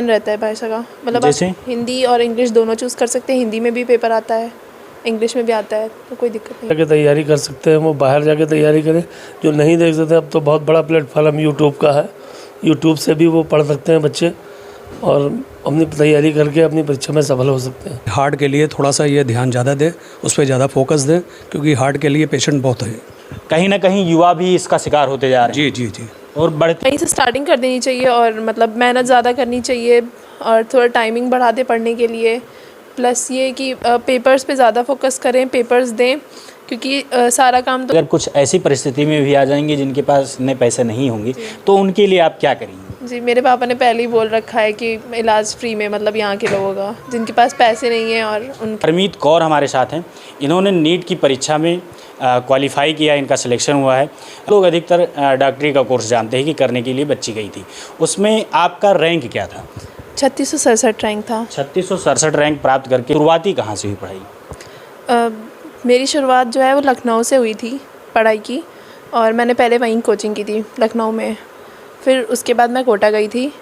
चयन रहता है भाषा का, मतलब जैसे? आप हिंदी और इंग्लिश दोनों चूज़ कर सकते हैं। हिंदी में भी पेपर आता है, इंग्लिश में भी आता है, तो कोई दिक्कत नहीं। जाके तैयारी कर सकते हैं, वो बाहर जाके तैयारी करें। जो नहीं देख सकते, अब तो बहुत बड़ा प्लेटफॉर्म यूट्यूब का है, यूट्यूब से भी वो पढ़ सकते हैं बच्चे और अपनी तैयारी करके अपनी परीक्षा में सफल हो सकते हैं। हार्ट के लिए थोड़ा सा ये ध्यान ज़्यादा दें, उस पर ज़्यादा फोकस दें, क्योंकि हार्ट के लिए पेशेंट बहुत है। कहीं ना कहीं युवा भी इसका शिकार होते जा रहे हैं। जी जी जी। और बढ़ते कहीं से स्टार्टिंग कर देनी चाहिए और मतलब मेहनत ज़्यादा करनी चाहिए और थोड़ा टाइमिंग बढ़ा दे पढ़ने के लिए। प्लस ये कि पेपर्स पे ज़्यादा फोकस करें, पेपर्स दें, क्योंकि सारा काम तो अगर कुछ ऐसी परिस्थिति में भी आ जाएंगे जिनके पास इतने पैसे नहीं होंगे तो उनके लिए आप क्या करेंगे? जी, मेरे पापा ने पहले ही बोल रखा है कि इलाज फ्री में, मतलब यहाँ के लोगों का जिनके पास पैसे नहीं हैं। और परमीत कौर हमारे साथ हैं। इन्होंने नीट की परीक्षा में क्वालिफाई किया, इनका सिलेक्शन हुआ है। लोग अधिकतर डॉक्टरी का कोर्स जानते हैं कि करने के लिए बच्ची गई थी, उसमें आपका रैंक क्या था? 3667 रैंक था। 3667 रैंक प्राप्त करके शुरुआती कहाँ से हुई पढ़ाई? मेरी शुरुआत जो है वो लखनऊ से हुई थी पढ़ाई की, और मैंने पहले वहीं कोचिंग की थी लखनऊ में। फिर उसके बाद मैं कोटा गई थी,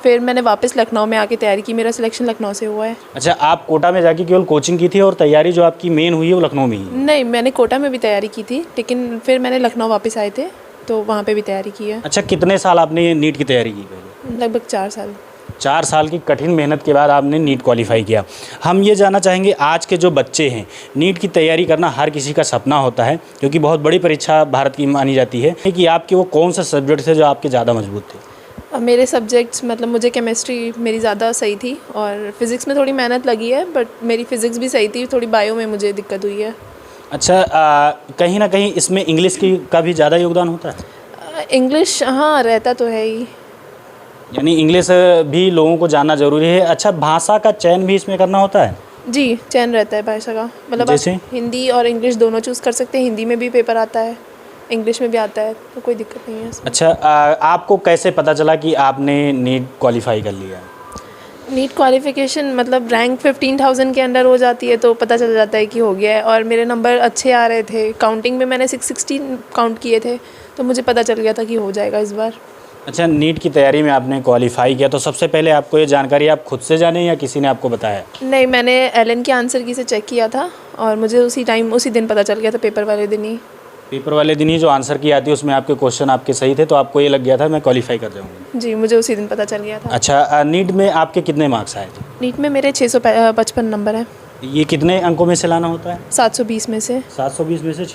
फिर मैंने वापस लखनऊ में आके तैयारी की। मेरा सिलेक्शन लखनऊ से हुआ है। अच्छा, आप कोटा में जाके केवल कोचिंग की थी और तैयारी जो आपकी मेन हुई है वो लखनऊ में ही? नहीं, मैंने कोटा में भी तैयारी की थी, लेकिन फिर मैंने लखनऊ वापस आए थे तो वहाँ पे भी तैयारी की है। अच्छा, कितने साल आपने नीट की तैयारी की पहले? लगभग 4 साल। 4 साल की कठिन मेहनत के बाद आपने नीट क्वालिफाई किया। हम ये जानना चाहेंगे, आज के जो बच्चे हैं, नीट की तैयारी करना हर किसी का सपना होता है, क्योंकि बहुत बड़ी परीक्षा भारत की मानी जाती है, कि आपके वो कौन सा सब्जेक्ट थे जो आपके ज़्यादा मजबूत थे? मेरे सब्जेक्ट्स, मतलब मुझे केमिस्ट्री मेरी ज़्यादा सही थी और फिज़िक्स में थोड़ी मेहनत लगी है, बट मेरी फ़िज़िक्स भी सही थी। थोड़ी बायो में मुझे दिक्कत हुई है। अच्छा, कहीं ना कहीं इसमें इंग्लिश का भी ज़्यादा योगदान होता है? इंग्लिश हाँ रहता तो है ही, यानी इंग्लिश भी लोगों को जानना ज़रूरी है। अच्छा, भाषा का चयन भी इसमें करना होता है? जी, चयन रहता है भाषा का, मतलब जैसे? आप हिंदी और इंग्लिश दोनों चूज़ कर सकते हैं। हिंदी में भी पेपर आता है, इंग्लिश में भी आता है, तो कोई दिक्कत नहीं है इसमें। अच्छा, आपको कैसे पता चला कि आपने नीट क्वालिफाई कर लिया? नीट क्वालिफ़िकेशन मतलब रैंक 15,000 के अंडर हो जाती है तो पता चल जाता है कि हो गया है। और मेरे नंबर अच्छे आ रहे थे, काउंटिंग में मैंने 616 काउंट किए थे, तो मुझे पता चल गया था कि हो जाएगा इस बार। अच्छा, नीट की तैयारी में आपने क्वालिफाई किया, तो सबसे पहले आपको ये जानकारी आप खुद से जाने या किसी ने आपको बताया? नहीं, मैंने एलन के आंसर की से चेक किया था और मुझे उसी दिन पता चल गया था, पेपर वाले दिन ही। पेपर वाले दिन ही जो आंसर की आती है उसमें आपके क्वेश्चन आपके सही थे, तो आपको ये लग गया था मैं क्वालिफाई कर जाऊँगा? जी, मुझे उसी दिन पता चल गया था। अच्छा, नीट में आपके कितने मार्क्स आए थे? नीट में मेरे 655 नंबर है। ये कितने अंकों में से लाना होता है? 720 में से 720 में से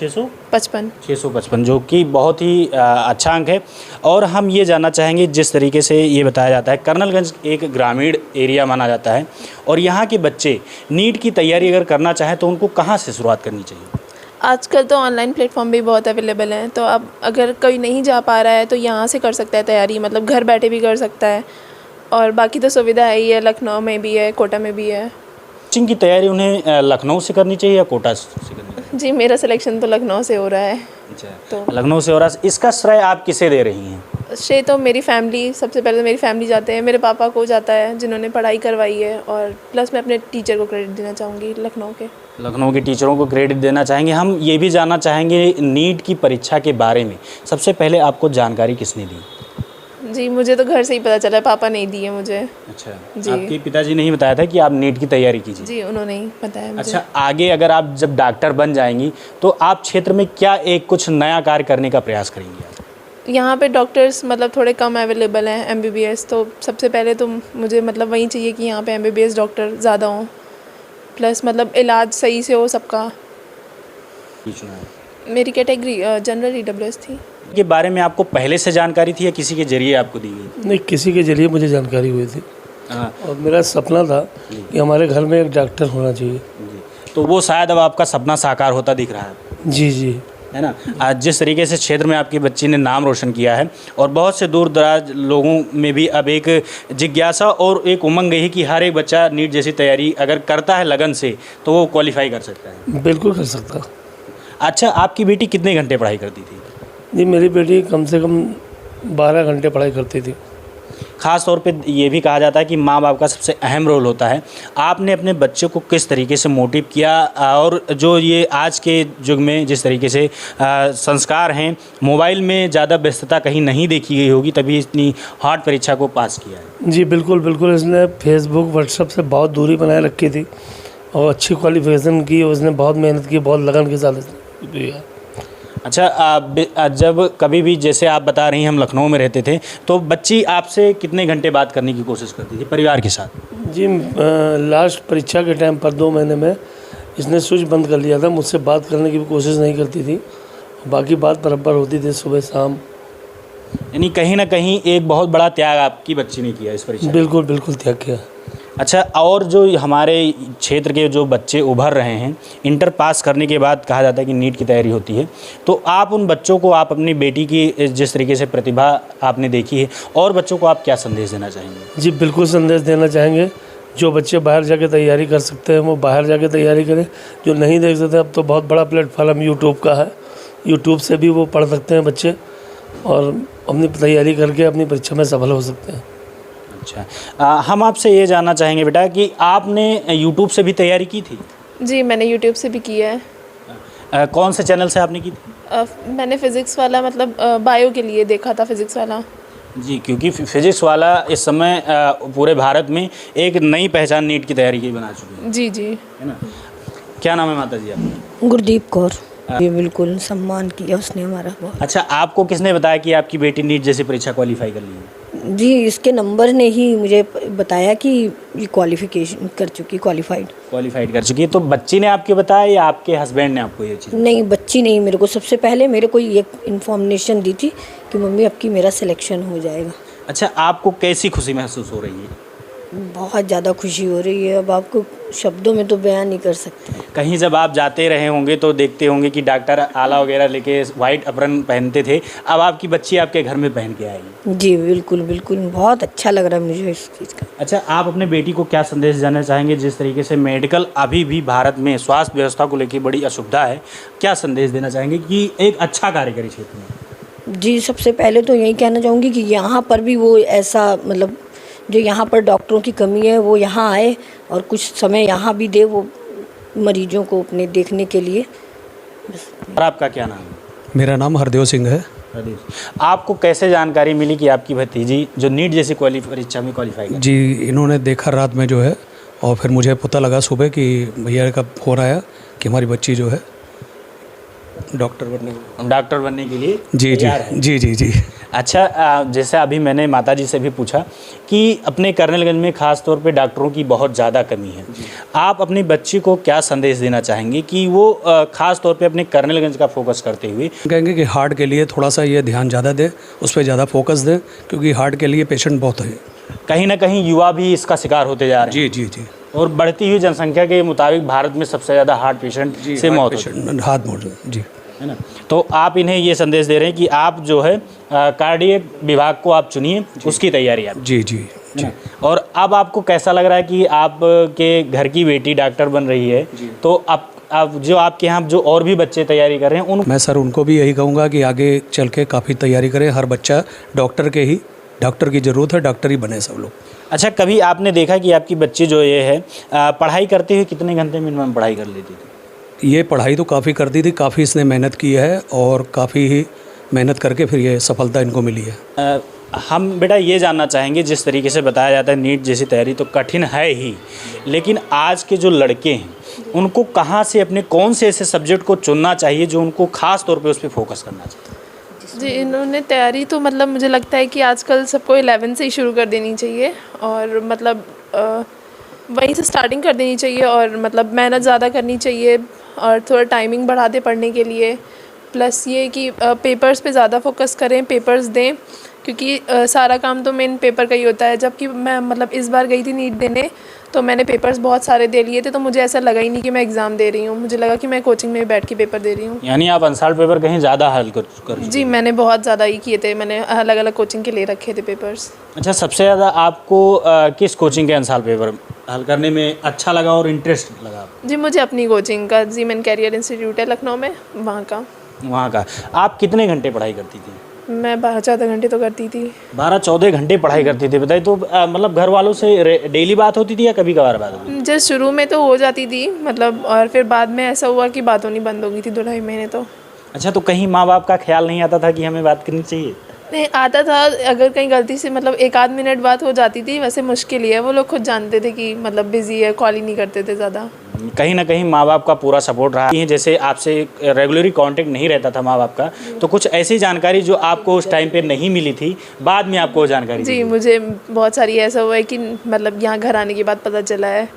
55। 655, जो कि बहुत ही अच्छा अंक है। और हम ये जानना चाहेंगे, जिस तरीके से ये बताया जाता है, कर्नलगंज एक ग्रामीण एरिया माना जाता है, और यहाँ के बच्चे नीट की तैयारी अगर करना चाहें तो उनको कहाँ से शुरुआत करनी चाहिए? आजकल तो ऑनलाइन प्लेटफॉर्म भी बहुत अवेलेबल हैं, तो अब अगर कोई नहीं जा पा रहा है तो यहाँ से कर सकता है तैयारी, मतलब घर बैठे भी कर सकता है। और बाकी तो सुविधा है ही है, लखनऊ में भी है, कोटा में भी है। कोचिंग की तैयारी उन्हें लखनऊ से करनी चाहिए या कोटा से करनी चाहिए? जी, मेरा सिलेक्शन तो लखनऊ से हो रहा है। अच्छा, तो लखनऊ से हो रहा है। इसका श्रेय आप किसे दे रही हैं? श्रेय तो मेरी फैमिली, सबसे पहले तो मेरी फैमिली जाते हैं, मेरे पापा को जाता है जिन्होंने पढ़ाई करवाई है, और प्लस मैं अपने टीचर को क्रेडिट देना चाहूँगी, लखनऊ के टीचरों को क्रेडिट देना चाहेंगे। हम ये भी जानना चाहेंगे, नीट की परीक्षा के बारे में सबसे पहले आपको जानकारी किसने दी? जी, मुझे तो घर से ही पता चला, पापा नहीं दिए मुझे। अच्छा, जी। आपके पिताजी ने ही बताया था कि आप नीट की तैयारी कीजिए? जी, उन्होंने ही बताया मुझे। अच्छा, आगे अगर आप जब डॉक्टर बन जाएंगी तो आप क्षेत्र में क्या कुछ नया कार्य करने का प्रयास करेंगी? यहाँ पे डॉक्टर्स मतलब थोड़े कम अवेलेबल हैं, MBBS, तो सबसे पहले तो मुझे मतलब वही चाहिए कि यहाँ पे MBBS डॉक्टर ज़्यादा हों, प्लस मतलब इलाज सही से हो सबका। मेरी कैटेगरी जनरल EWS थी। के बारे में आपको पहले से जानकारी थी या किसी के जरिए आपको दी गई? नहीं, किसी के जरिए मुझे जानकारी हुई थी। हाँ। और मेरा सपना था कि हमारे घर में एक डॉक्टर होना चाहिए। तो वो शायद अब आपका सपना साकार होता दिख रहा है। जी जी, है ना? आज जिस तरीके से क्षेत्र में आपकी बच्ची ने नाम रोशन किया है, और बहुत से दूर दराज लोगों में भी अब एक जिज्ञासा और एक उमंग है कि हर एक बच्चा नीट जैसी तैयारी अगर करता है लगन से तो वो क्वालिफाई कर सकता है। बिल्कुल कर सकता। अच्छा, आपकी बेटी कितने घंटे पढ़ाई करती थी? जी, मेरी बेटी कम से कम 12 घंटे पढ़ाई करती थी। ख़ास तौर पे ये भी कहा जाता है कि माँ बाप का सबसे अहम रोल होता है। आपने अपने बच्चों को किस तरीके से मोटिव किया और जो ये आज के युग में जिस तरीके से संस्कार हैं, मोबाइल में ज़्यादा व्यस्तता कहीं नहीं देखी गई होगी, तभी इतनी हार्ड परीक्षा को पास किया है। जी बिल्कुल बिल्कुल, इसने फेसबुक व्हाट्सएप से बहुत दूरी बनाए रखी थी और अच्छी क्वालिफिकेशन की। उसने बहुत मेहनत की, बहुत लगन के साथ इसने। अच्छा, जब कभी भी जैसे आप बता रही हैं हम लखनऊ में रहते थे, तो बच्ची आपसे कितने घंटे बात करने की कोशिश करती थी परिवार के साथ? जी लास्ट परीक्षा के टाइम पर 2 महीने में इसने स्विच बंद कर लिया था। मुझसे बात करने की भी कोशिश नहीं करती थी, बाकी बात बराबर होती थी सुबह शाम। यानी कहीं ना कहीं एक बहुत बड़ा त्याग आपकी बच्ची ने किया इस परीक्षा में। बिल्कुल बिल्कुल त्याग किया। अच्छा, और जो हमारे क्षेत्र के जो बच्चे उभर रहे हैं, इंटर पास करने के बाद कहा जाता है कि नीट की तैयारी होती है, तो आप उन बच्चों को, आप अपनी बेटी की जिस तरीके से प्रतिभा आपने देखी है, और बच्चों को आप क्या संदेश देना चाहेंगे? जी बिल्कुल संदेश देना चाहेंगे, जो बच्चे बाहर जाके तैयारी कर सकते हैं वो बाहर जाके तैयारी करें। जो नहीं देख सकते, अब तो बहुत बड़ा प्लेटफॉर्म यूट्यूब का है, यूट्यूब से भी वो पढ़ सकते हैं बच्चे और अपनी तैयारी करके अपनी परीक्षा में सफल हो सकते हैं। अच्छा, हम आपसे ये जानना चाहेंगे बेटा कि आपने यूट्यूब से भी तैयारी की थी? जी, मैंने यूट्यूब से भी किया है। कौन से चैनल से आपने की थी? मैंने फ़िज़िक्स वाला, मतलब बायो के लिए देखा था फ़िज़िक्स वाला। जी, क्योंकि फिजिक्स वाला इस समय पूरे भारत में एक नई पहचान नीट की तैयारी की बना चुकी है। जी जी, है ना? क्या नाम है माता जी आपका? गुरदीप कौर। ये बिल्कुल सम्मान किया उसने हमारा बहुत। अच्छा, आपको किसने बताया कि आपकी बेटी नीट जैसी परीक्षा क्वालिफाई कर ली है? जी, इसके नंबर ने ही मुझे बताया कि ये क्वालिफिकेशन कर चुकी, क्वालिफाइड कर चुकी है। तो बच्ची ने आपके बताया या आपके हस्बैंड ने आपको ये चीज़? नहीं, बच्ची नहीं, मेरे को सबसे पहले मेरे को ये इन्फॉर्मेशन दी थी कि मम्मी आपकी मेरा सिलेक्शन हो जाएगा। अच्छा, आपको कैसी खुशी महसूस हो रही है? बहुत ज़्यादा खुशी हो रही है, अब आपको शब्दों में तो बयान नहीं कर सकते। कहीं जब आप जाते रहे होंगे तो देखते होंगे कि डॉक्टर आला वगैरह लेके वाइट अप्रन पहनते थे, अब आपकी बच्ची आपके घर में पहन के आएगी। जी बिल्कुल बिल्कुल, बहुत अच्छा लग रहा है मुझे इस चीज़ का। अच्छा, आप अपने बेटी को क्या संदेश देना चाहेंगे? जिस तरीके से मेडिकल अभी भी भारत में स्वास्थ्य व्यवस्था को लेकर बड़ी असुविधा है, क्या संदेश देना चाहेंगे कि एक अच्छा कार्य करे क्षेत्र में? जी, सबसे पहले तो यही कहना चाहूँगी कि यहाँ पर भी वो ऐसा, मतलब जो यहाँ पर डॉक्टरों की कमी है वो यहाँ आए और कुछ समय यहाँ भी दे वो मरीजों को अपने देखने के लिए। और आपका क्या नाम है? मेरा नाम हरदेव सिंह है। आपको कैसे जानकारी मिली कि आपकी भतीजी जो नीट जैसी परीक्षा में क्वालिफाई कर? जी, इन्होंने देखा रात में जो है, और फिर मुझे पता लगा सुबह कि भैया का फ़ोन आया कि हमारी बच्ची जो है डॉक्टर बनने के लिए जी जी। अच्छा, जैसे अभी मैंने माताजी से भी पूछा कि अपने कर्नलगंज में ख़ास तौर पे डॉक्टरों की बहुत ज़्यादा कमी है, आप अपनी बच्ची को क्या संदेश देना चाहेंगे कि वो ख़ास तौर पे अपने कर्नलगंज का फोकस करते हुए? कहेंगे कि हार्ट के लिए थोड़ा सा ये ध्यान ज़्यादा दें, उस पर ज़्यादा फोकस दें, क्योंकि हार्ट के लिए पेशेंट बहुत है। कहीं ना कहीं युवा भी इसका शिकार होते जा रहे हैं। जी। और बढ़ती हुई जनसंख्या के मुताबिक भारत में सबसे ज़्यादा हार्ट पेशेंट से मौत जी, है ना? तो आप इन्हें ये संदेश दे रहे हैं कि आप जो है कार्डियक विभाग को आप चुनिए, उसकी तैयारी आप। जी। और अब आपको कैसा लग रहा है कि आपके घर की बेटी डॉक्टर बन रही है, तो अब जो आपके यहाँ जो और भी बच्चे तैयारी कर रहे हैं मैं सर उनको भी यही कहूँगा कि आगे चल के काफ़ी तैयारी करें। हर बच्चा डॉक्टर की ज़रूरत है, डॉक्टर ही बने सब लोग। अच्छा, कभी आपने देखा कि आपकी बच्ची जो ये है पढ़ाई करते हुए कितने घंटे मिनिमम पढ़ाई कर लेती थी? ये पढ़ाई तो काफ़ी करती थी, काफ़ी इसने मेहनत की है और काफ़ी ही मेहनत करके फिर ये सफलता इनको मिली है। हम बेटा ये जानना चाहेंगे, जिस तरीके से बताया जाता है नीट जैसी तैयारी तो कठिन है ही, लेकिन आज के जो लड़के हैं उनको कहाँ से, अपने कौन से ऐसे सब्जेक्ट को चुनना चाहिए जो उनको ख़ास तौर पे उस पर फोकस करना चाहिए? जी, इन्होंने तैयारी तो मतलब मुझे लगता है कि आजकल सबको 11 से ही शुरू कर देनी चाहिए और मतलब वहीं से स्टार्टिंग कर देनी चाहिए और मतलब मेहनत ज़्यादा करनी चाहिए और थोड़ा टाइमिंग बढ़ा दे पढ़ने के लिए। प्लस ये कि पेपर्स पे ज़्यादा फोकस करें, पेपर्स दें, क्योंकि सारा काम तो मेन पेपर का ही होता है। जबकि मैं मतलब इस बार गई थी नीट देने, तो मैंने पेपर्स बहुत सारे दे लिए थे, तो मुझे ऐसा लगा ही नहीं कि मैं एग्ज़ाम दे रही हूँ, मुझे लगा कि मैं कोचिंग में बैठ के पेपर दे रही हूँ। यानी आप अनसॉल्व पेपर कहीं ज़्यादा हल कर जी, मैंने बहुत ज़्यादा ही किए थे, मैंने अलग अलग कोचिंग के ले रखे थे पेपर्स। अच्छा, सबसे ज़्यादा आपको किस कोचिंग के अनसॉल्व पेपर हल करने में अच्छा लगा और इंटरेस्ट लगा? जी, मुझे अपनी कोचिंग का, जी मैन कैरियर इंस्टीट्यूट है लखनऊ में, वहाँ का। आप कितने घंटे पढ़ाई करती थी? मैं 12-14 घंटे तो करती थी। 12-14 घंटे पढ़ाई करती थी, बताइए। तो मतलब घर वालों से डेली बात होती थी या कभी कभार बात होती थी? जस्ट शुरू में तो हो जाती थी मतलब, और फिर बाद में ऐसा हुआ कि बात होनी बंद हो गई थी 2-2.5 महीने तो। अच्छा, तो कहीं माँ बाप का ख्याल नहीं आता था कि हमें बात करनी चाहिए? नहीं आता था, अगर कहीं गलती से मतलब 1-आध मिनट बात हो जाती थी, वैसे मुश्किल ही है। वो लोग खुद जानते थे कि मतलब बिजी है, कॉल ही नहीं करते थे ज़्यादा। कहीं ना कहीं माँ बाप का पूरा सपोर्ट रहा है। जैसे आपसे रेगुलरली कांटेक्ट नहीं रहता था माँ बाप का, तो कुछ ऐसी जानकारी जो आपको उस टाइम पे नहीं मिली थी, बाद में आपको वो जानकारी जी, मिली? मुझे बहुत सारी ऐसा हुआ है कि मतलब यहाँ घर आने के बाद पता चला है।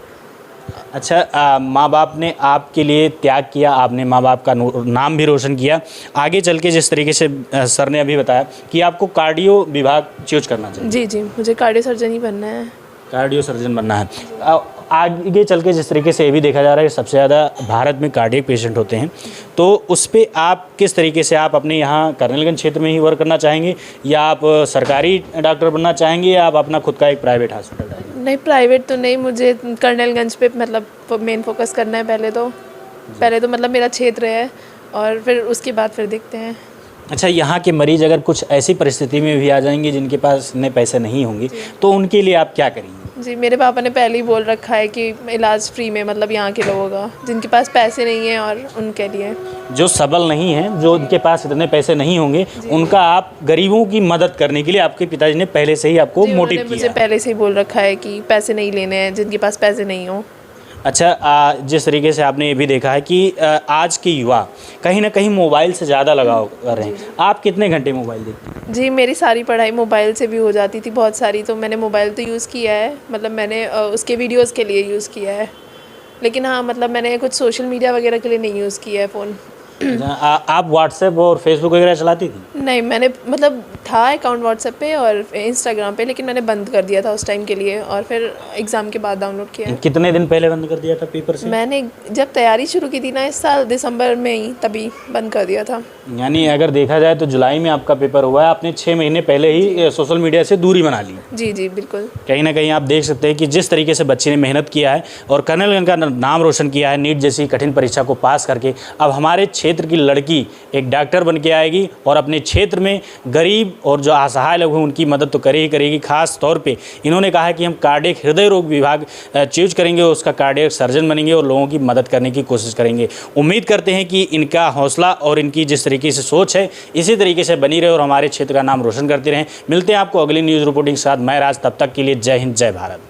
अच्छा, माँ बाप ने आपके लिए त्याग किया, आपने माँ बाप का नाम भी रोशन किया। आगे चल के जिस तरीके से सर ने अभी बताया कि आपको कार्डियो विभाग चूज करना चाहिए। जी जी, मुझे कार्डियो सर्जन ही बनना है। कार्डियो सर्जन बनना है। आगे चल के जिस तरीके से ये भी देखा जा रहा है कि सबसे ज़्यादा भारत में कार्डियक पेशेंट होते हैं, तो उस पर आप किस तरीके से आप अपने यहाँ कर्नलगंज क्षेत्र में ही वर्क करना चाहेंगे, या आप सरकारी डॉक्टर बनना चाहेंगे, या आप अपना खुद का एक प्राइवेट हॉस्पिटल डालेंगे? नहीं, प्राइवेट तो नहीं, मुझे कर्नलगंज पे मतलब मेन फोकस करना है पहले तो मतलब मेरा क्षेत्र है, और फिर उसके बाद फिर देखते हैं। अच्छा, यहाँ के मरीज़ अगर कुछ ऐसी परिस्थिति में भी आ जाएंगे जिनके पास इतने पैसे नहीं होंगे, तो उनके लिए आप क्या करेंगे? जी, मेरे पापा ने पहले ही बोल रखा है कि इलाज फ्री में, मतलब यहाँ के लोगों का जिनके पास पैसे नहीं हैं, और उनके लिए जो सबल नहीं हैं, जो उनके पास इतने पैसे नहीं होंगे, उनका आप गरीबों की मदद करने के लिए आपके पिताजी ने पहले से ही आपको मोटिव किया? मुझे पहले से ही बोल रखा है कि पैसे नहीं लेने हैं जिनके पास पैसे नहीं हो। अच्छा, जिस तरीके से आपने ये भी देखा है कि आज के युवा कहीं ना कहीं मोबाइल से ज़्यादा लगाव कर रहे हैं, आप कितने घंटे मोबाइल देखते हैं? जी, मेरी सारी पढ़ाई मोबाइल से भी हो जाती थी बहुत सारी, तो मैंने मोबाइल तो यूज़ किया है, मतलब मैंने उसके वीडियोस के लिए यूज़ किया है, लेकिन हाँ मतलब मैंने कुछ सोशल मीडिया वगैरह के लिए नहीं यूज़ किया है फ़ोन। आप व्हाट्सएप और फेसबुक वगैरह चलाती थी? नहीं, मैंने मतलब था अकाउंट व्हाट्सएप पे और इंस्टाग्राम पे, लेकिन मैंने बंद कर दिया था उस टाइम के लिए, और फिर एग्ज़ाम के बाद डाउनलोड किया। कितने दिन पहले बंद कर दिया था पेपर से? मैंने जब तैयारी शुरू की थी ना इस साल दिसंबर में ही, तभी बंद कर दिया था। यानी अगर देखा जाए तो जुलाई में आपका पेपर हुआ है, आपने 6 महीने पहले ही सोशल मीडिया से दूरी बना ली। जी जी बिल्कुल। कहीं ना कहीं आप देख सकते हैं कि जिस तरीके से बच्चे ने मेहनत किया है और कर्नलगंज का नाम रोशन किया है, नीट जैसी कठिन परीक्षा को पास करके अब हमारे क्षेत्र की लड़की एक डॉक्टर बन के आएगी और अपने क्षेत्र में गरीब और जो असहाय लोग हैं उनकी मदद तो करेगी। खास तौर पे इन्होंने कहा है कि हम कार्डियक हृदय रोग विभाग चूज करेंगे, उसका कार्डियक सर्जन बनेंगे और लोगों की मदद करने की कोशिश करेंगे। उम्मीद करते हैं कि इनका हौसला और इनकी जिस तरीके से सोच है इसी तरीके से बनी रहे और हमारे क्षेत्र का नाम रोशन करते रहें। मिलते हैं आपको अगली न्यूज़ रिपोर्टिंग के साथ। मैं राज, तब तक के लिए जय हिंद, जय भारत।